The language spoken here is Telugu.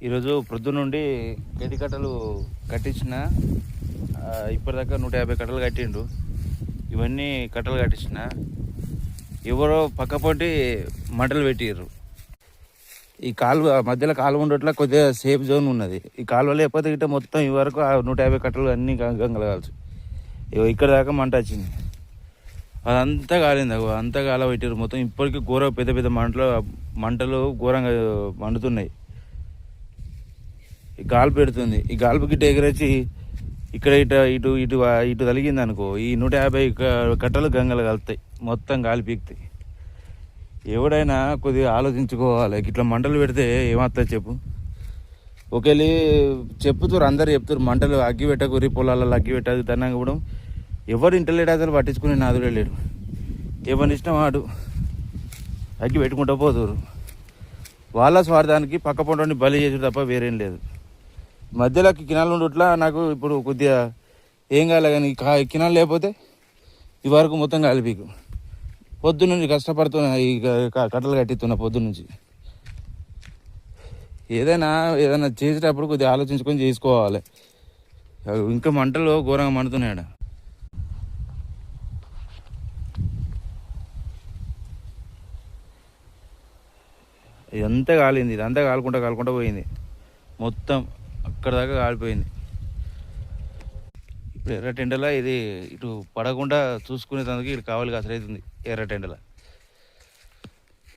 ఈరోజు ప్రొద్దునుండి గడ్డి కట్టలు కట్టించిన ఇప్పటిదాకా 150 కట్టలు కట్టిండు. ఇవన్నీ కట్టలు కట్టించిన. ఎవరో పక్కపొంటి మంటలు పెట్టిర్రు. ఈ కాలువ మధ్యలో కాలువ ఉండట్లా కొద్దిగా సేఫ్ జోన్ ఉన్నది. ఈ కాలువ లేకపోతే ఇట్లా మొత్తం ఈ వరకు 150 కట్టలు అన్నీ గంగలగాల్సి. ఇక్కడ దాకా మంట వచ్చింది. అదంతా కాలింది. అంతా కాల పెట్టారు మొత్తం. ఇప్పటికీ ఘోర పెద్ద పెద్ద మంటలు ఘోరంగా మండుతున్నాయి. ఈ గాల్పు పెడుతుంది. ఈ గాల్పు గిట్ట ఎగరేసి ఇక్కడ ఇటు ఇటు ఇటు తలిగింది అనుకో, ఈ 150 కట్టలు గంగలు కలుతాయి, మొత్తం గాలి పీకుతాయి. ఎవడైనా కొద్దిగా ఆలోచించుకోవాలి. ఇట్లా మంటలు పెడితే ఏమవుతుంది చెప్పు. ఒకేళ్ళి చెప్తారు, అందరు చెప్తారు మంటలు అగ్గి పెట్టకూరి, పొలాలలో అగ్గి పెట్టదు తన్నాక కూడా ఎవరు ఇంటలేడు, అసలు పట్టించుకుని నాదులే లేడు. ఎవరిని ఇష్టం వాడు అగ్గి పెట్టుకుంటూ పోతారు. వాళ్ళ స్వార్థానికి పక్క పొంటని బలి చేసారు తప్ప వేరేం లేదు. మధ్యలోకి కినాలు ఉండట్లా నాకు ఇప్పుడు కొద్దిగా ఏం కాలే, కానీ కినాలు లేకపోతే ఈ వరకు మొత్తం కాలిపీకు. పొద్దున్నుంచి కష్టపడుతున్నా, ఈ కట్టలు కట్టిస్తున్నా పొద్దున్నుంచి. ఏదైనా చేసేటప్పుడు కొద్దిగా ఆలోచించుకొని చేసుకోవాలి. ఇంకా మంటలు ఘోరంగా మండుతున్నాయి. ఇదంతా కాలింది. ఇదంతా కాలుకుంటా పోయింది. మొత్తం అక్కడ దాకా కాలిపోయింది. ఇప్పుడు ఎర్రటెండల ఇది ఇటు పడకుండా చూసుకునేందుకు ఇటు కావాలి కాసరైతుంది ఎర్రటెండల.